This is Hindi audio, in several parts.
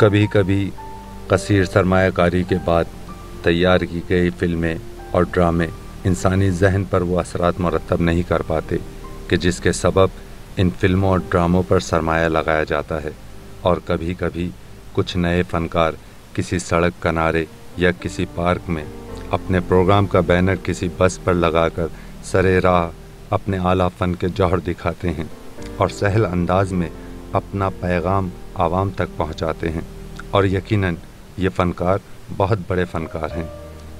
कभी कभी कसीर सरमायाकारी के बाद तैयार की गई फिल्में और ड्रामे इंसानी जहन पर वो असरात मरतब नहीं कर पाते कि जिसके सबब इन फिल्मों और ड्रामों पर सरमाया लगाया जाता है। और कभी कभी कुछ नए फनकार किसी सड़क किनारे या किसी पार्क में अपने प्रोग्राम का बैनर किसी बस पर लगाकर सरे राह अपने आला फ़न के जौहर दिखाते हैं और सहल अंदाज में अपना पैगाम आवाम तक पहुंचाते हैं। और यकीनन ये फ़नकार बहुत बड़े फ़नकार हैं।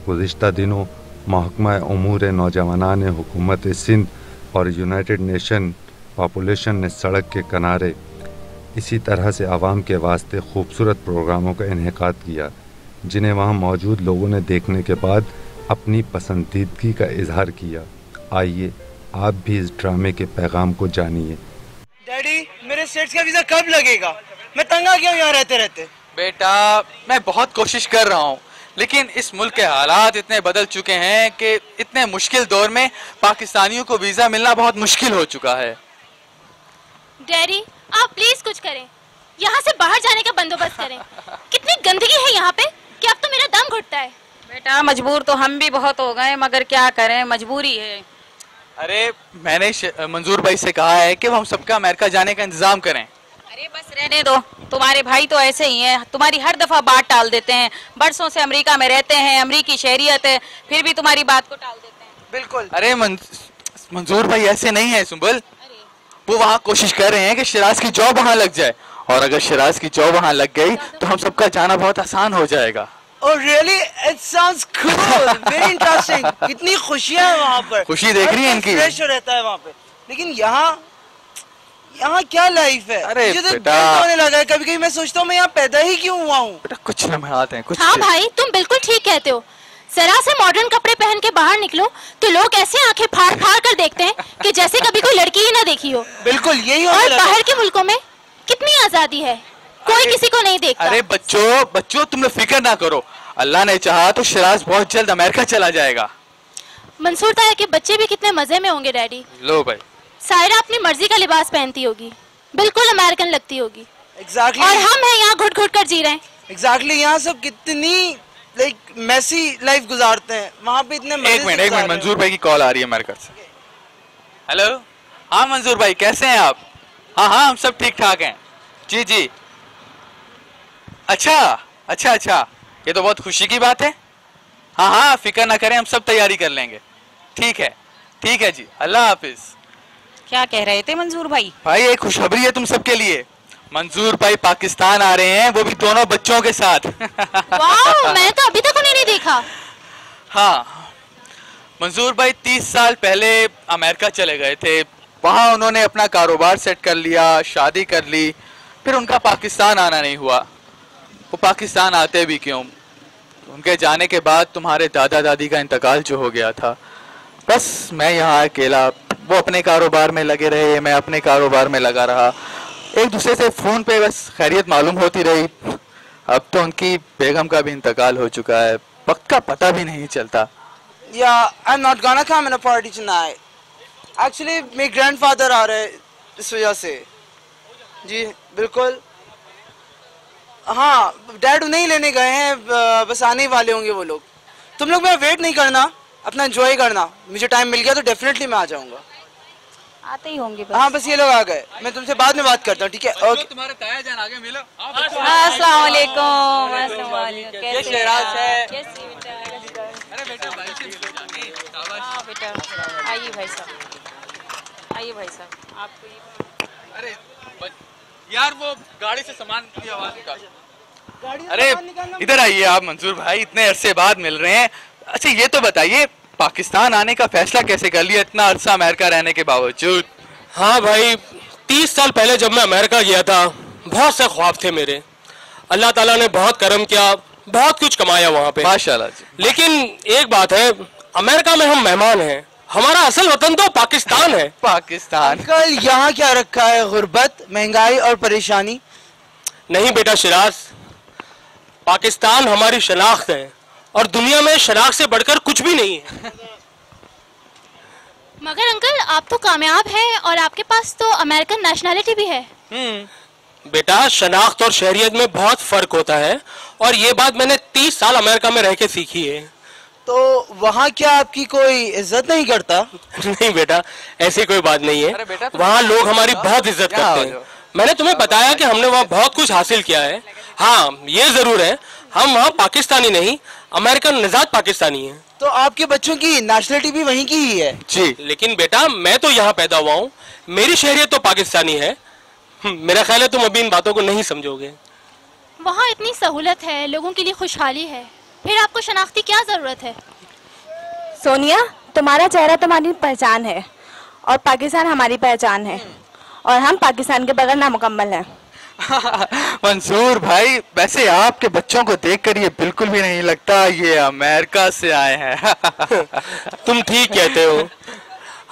गुज़िश्ता दिनों महकमा उमूर नौजवानान हुकूमत सिंध और यूनाइटेड नेशन पॉपुलेशन ने सड़क के किनारे इसी तरह से आवाम के वास्ते खूबसूरत प्रोग्रामों का इन्हेकाद किया, जिन्हें वहाँ मौजूद लोगों ने देखने के बाद अपनी पसंदीदगी का इजहार किया। आइए आप भी इस ड्रामे के पैगाम को जानिए। डैडी, मेरे स्टेट्स का वीज़ा कब लगेगा? मैं तंग आ गया हूँ यहाँ रहते रहते। बेटा, मैं बहुत कोशिश कर रहा हूँ, लेकिन इस मुल्क के हालात इतने बदल चुके हैं कि इतने मुश्किल दौर में पाकिस्तानियों को वीज़ा मिलना बहुत मुश्किल हो चुका है। डैडी, आप प्लीज कुछ करें, यहाँ से बाहर जाने का बंदोबस्त करें। कितनी गंदगी है यहाँ पे कि अब तो मेरा दम घुटता है। बेटा, मजबूर तो हम भी बहुत हो गए, मगर क्या करें, मजबूरी है। अरे मैंने मंजूर भाई से कहा है कि वो हम सबका अमेरिका जाने का इंतजाम करें। अरे बस रहने दो, तुम्हारे भाई तो ऐसे ही हैं, तुम्हारी हर दफा बात टाल देते हैं। बरसों से अमेरिका में रहते हैं, अमेरिकी शहरियत है, फिर भी तुम्हारी बात को टाल देते हैं। बिल्कुल। अरे मंजूर भाई ऐसे नहीं है सुंबल, वो वहाँ कोशिश कर रहे हैं कि शिराज की जॉब वहाँ लग जाए, और अगर शिराज की जॉब वहाँ लग गई तो हम सबका जाना बहुत आसान हो जाएगा। Oh really? It sounds cool, very interesting. कितनी खुशियाँ हैं वहाँ पर। खुशी देख रही है इनकी। फ्रेश रहता है वहाँ पे, लेकिन यहाँ क्या लाइफ है? अरे मुझे तो बेटा, होने लगा है कभी-कभी। मैं सोचता हूँ मैं यहाँ पैदा ही क्यों हुआ हूँ। बेटा कुछ लम्हात हैं, कुछ। हाँ भाई, तुम बिल्कुल ठीक कहते हो। जरा से मॉडर्न कपड़े पहन के बाहर निकलो तो लोग ऐसे आंखें फाड़ फाड़ कर देखते हैं कि जैसे कभी कोई लड़की ही ना देखी हो। बिल्कुल यही होने और लगा। बाहर के मुल्कों में कितनी आजादी है, कोई किसी को नहीं देखता। अरे बच्चों तुम लोग फिक्र ना करो, अल्लाह ने चाहा तो शिराज बहुत जल्द अमेरिका चला जाएगा। मंसूर ताया के बच्चे भी कितने मजे में होंगे डैडी। लो भाई, सायरा अपनी मर्जी का लिबास पहनती होगी, बिल्कुल अमेरिकन लगती होगी। Exactly. और हम हैं यहाँ घुट घुट कर जी रहे हैं। Exactly, यहाँ सब कितनी मैसी लाइफ गुजारते हैं, वहाँ पे इतने एक मिनट मंजूर भाई की कॉल आ रही है अमेरिका से। हेलो, हाँ मंजूर भाई कैसे हैं आप? हाँ हम सब ठीक ठाक हैं। जी अच्छा, ये तो बहुत खुशी की बात है। हाँ फिक्र ना करें, हम सब तैयारी कर लेंगे। ठीक है जी, अल्लाह हाफिज। क्या कह रहे थे मंजूर भाई? भाई एक खुशखबरी है तुम सबके लिए, मंजूर भाई पाकिस्तान आ रहे हैं, वो भी दोनों बच्चों के साथ। वाह, मैं तो अभी तक उन्हें नहीं देखा। हाँ, मंजूर भाई 30 साल पहले अमेरिका चले गए थे, वहाँ उन्होंने अपना कारोबार सेट कर लिया, शादी कर ली, फिर उनका पाकिस्तान आना नहीं हुआ। वो पाकिस्तान आते भी क्यों, उनके जाने के बाद तुम्हारे दादा दादी का इंतकाल जो हो गया था, बस मैं यहाँ अकेला, वो अपने कारोबार में लगे रहे, मैं अपने कारोबार में लगा रहा, एक दूसरे से फ़ोन पे बस खैरियत मालूम होती रही। अब तो उनकी बेगम का भी इंतकाल हो चुका है, वक्त का पता भी नहीं चलता। I'm not gonna come in a party tonight. Actually, मेरे grandfather आ रहे इस वजह से। जी बिल्कुल। हाँ, डैड उन्हें ही लेने गए हैं, बस आने ही वाले होंगे वो लोग। तुम लोग मेरा वेट नहीं करना, अपना एंजॉय करना। मुझे टाइम मिल गया तो डेफिनेटली मैं आ जाऊंगा। आते ही होंगे बस। हाँ बस ये लोग आ गए, मैं तुमसे बाद में बात करता हूँ, ठीक है? ओके। तुम्हारे ताया जान आगे मिलो। अस्सलाम वालेकुम। ये शिराज है। अरे बेटा भाई से मिलो जाके। हाँ बेटा, आइए भाई साहब, आपको अरे यार वो गाड़ी से सामान की आवाज निकाल। अरे इधर आइए आप मंजूर भाई, इतने अरसे बाद मिल रहे हैं। अच्छा ये तो बताइए, पाकिस्तान आने का फैसला कैसे कर लिया इतना अरसा अमेरिका रहने के बावजूद? हाँ भाई, 30 साल पहले जब मैं अमेरिका गया था, बहुत से ख्वाब थे मेरे। अल्लाह ताला ने बहुत करम किया, बहुत कुछ कमाया वहाँ पे, माशाल्लाह जी। लेकिन एक बात है, अमेरिका में हम मेहमान हैं, हमारा असल वतन तो पाकिस्तान है। पाकिस्तान कल यहाँ क्या रखा है? गुर्बत, महंगाई और परेशानी? नहीं बेटा शिराज, पाकिस्तान हमारी शनाख्त है और दुनिया में शनाख्त से बढ़कर कुछ भी नहीं है। मगर अंकल, आप तो कामयाब हैं और आपके पास तो अमेरिकन नेशनैलिटी भी है। बेटा, शनाख्त और शहरियत में बहुत फर्क होता है, और ये बात मैंने 30 साल अमेरिका में रह के सीखी है। तो वहाँ क्या आपकी कोई इज्जत नहीं करता? नहीं बेटा, ऐसी कोई बात नहीं है। वहाँ लोग हमारी बहुत इज्जत करते हैं। मैंने तुम्हें बताया कि हमने वहाँ बहुत कुछ हासिल किया है। हाँ, ये जरूर है, हम वहाँ पाकिस्तानी नहीं, अमेरिकन निजात पाकिस्तानी है। तो आपके बच्चों की नेशनलिटी भी वहीं की ही है? जी, लेकिन बेटा मैं तो यहाँ पैदा हुआ हूँ, मेरी शहरियत तो पाकिस्तानी है। मेरा ख्याल है तुम अभी इन बातों को नहीं समझोगे। वहाँ इतनी सहूलत है, लोगों के लिए खुशहाली है, फिर आपको शनाख्ती क्या जरूरत है? सोनिया, तुम्हारा चेहरा तुम्हारी पहचान है और पाकिस्तान हमारी पहचान है, और हम पाकिस्तान के बगैर नामुकम्मल हैं। मंसूर भाई, वैसे आपके बच्चों को देखकर ये बिल्कुल भी नहीं लगता ये अमेरिका से आए हैं। तुम ठीक कहते हो।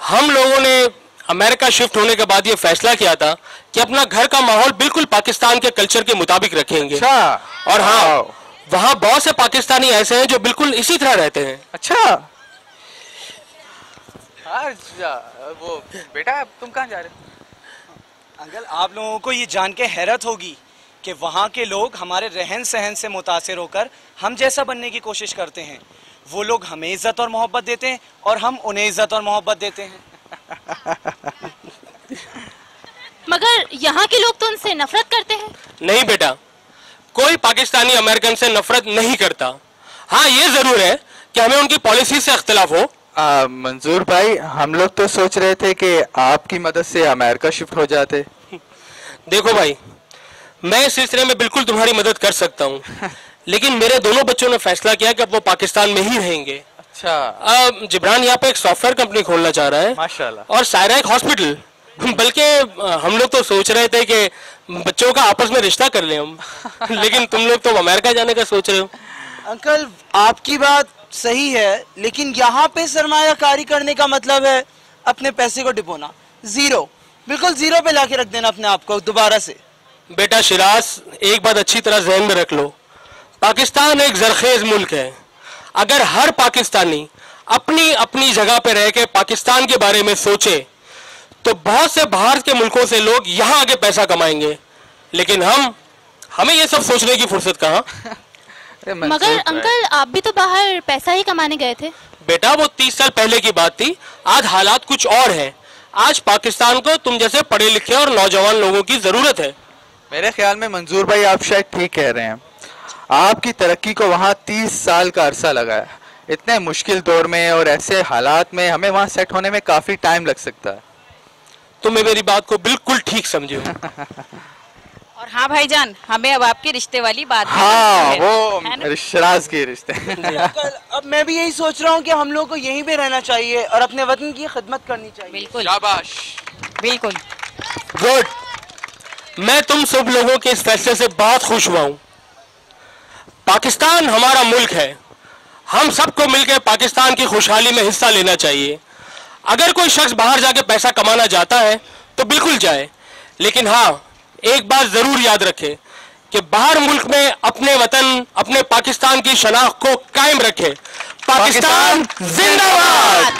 हम लोगों ने अमेरिका शिफ्ट होने के बाद ये फैसला किया था कि अपना घर का माहौल बिल्कुल पाकिस्तान के कल्चर के मुताबिक रखेंगे। अच्छा। और हाँ, वहाँ बहुत से पाकिस्तानी ऐसे हैं जो बिल्कुल इसी तरह रहते हैं। अच्छा। वो बेटा, तुम कहाँ जा रहे हो? अंकल, आप लोगों को ये जान के हैरत होगी कि वहाँ के लोग हमारे रहन सहन से मुतासिर होकर हम जैसा बनने की कोशिश करते हैं। वो लोग हमें इज्जत और मोहब्बत देते हैं और हम उन्हें इज्जत और मोहब्बत देते हैं। मगर यहाँ के लोग तो उनसे नफरत करते हैं। नहीं बेटा, कोई पाकिस्तानी अमेरिकन से नफरत नहीं करता। हाँ, ये जरूर है कि हमें उनकी पॉलिसी से इख्तिलाफ हो। मंजूर भाई, हम लोग तो सोच रहे थे कि आपकी मदद से अमेरिका शिफ्ट हो जाते। देखो भाई, मैं इस सिलसिले में बिल्कुल तुम्हारी मदद कर सकता हूँ, लेकिन मेरे दोनों बच्चों ने फैसला किया कि अब वो पाकिस्तान में ही रहेंगे। अच्छा। जिब्रान यहाँ पे एक सॉफ्टवेयर कंपनी खोलना चाह रहा है, माशाल्लाह, और सायरा एक हॉस्पिटल। बल्कि हम लोग तो सोच रहे थे कि बच्चों का आपस में रिश्ता कर लें हम। लेकिन तुम लोग तो अमेरिका जाने का सोच रहे हो। अंकल, आपकी बात सही है, लेकिन यहाँ पे सरमायाकारी करने का मतलब है अपने पैसे को डिपोना। जीरो, बिल्कुल जीरो पे लाके रख देना अपने आप को दोबारा से। बेटा शिराज, एक बात अच्छी तरह ज़हन में रख लो, पाकिस्तान एक जरखेज मुल्क है। अगर हर पाकिस्तानी अपनी अपनी जगह पे रह के पाकिस्तान के बारे में सोचे तो बहुत से बाहर के मुल्कों से लोग यहाँ आके पैसा कमाएंगे, लेकिन हमें ये सब सोचने की फुर्सत कहाँ। मगर अंकल, आप भी तो बाहर पैसा ही कमाने गए थे। बेटा, वो 30 साल पहले की बात थी, आज हालात कुछ और हैं। आज पाकिस्तान को तुम जैसे पढ़े लिखे और नौजवान लोगों की जरूरत है। मेरे ख्याल में मंजूर भाई आप शायद ठीक कह रहे हैं। आपकी तरक्की को वहाँ 30 साल का अरसा लगा है। इतने मुश्किल दौर में और ऐसे हालात में हमें वहाँ सेट होने में काफी टाइम लग सकता है। तुम्हें मेरी बात को बिल्कुल ठीक समझे हो। और हाँ भाईजान, हमें अब आपके रिश्ते वाली बात हाँ, वो शिराज के रिश्ते। अंकल, अब मैं भी यही सोच रहा हूँ कि हम लोग को यहीं पे रहना चाहिए और अपने वतन की खिदमत करनी चाहिए। बिल्कुल, शाबाश, बिल्कुल गुड। मैं तुम सब लोगों के इस फैसले से बहुत खुश हुआ हूँ। पाकिस्तान हमारा मुल्क है, हम सबको मिलकर पाकिस्तान की खुशहाली में हिस्सा लेना चाहिए। अगर कोई शख्स बाहर जाके पैसा कमाना चाहता है तो बिल्कुल जाए, लेकिन हाँ, एक बात जरूर याद रखे कि बाहर मुल्क में अपने वतन, अपने पाकिस्तान की शनाख्त को कायम रखे। पाकिस्तान जिंदाबाद।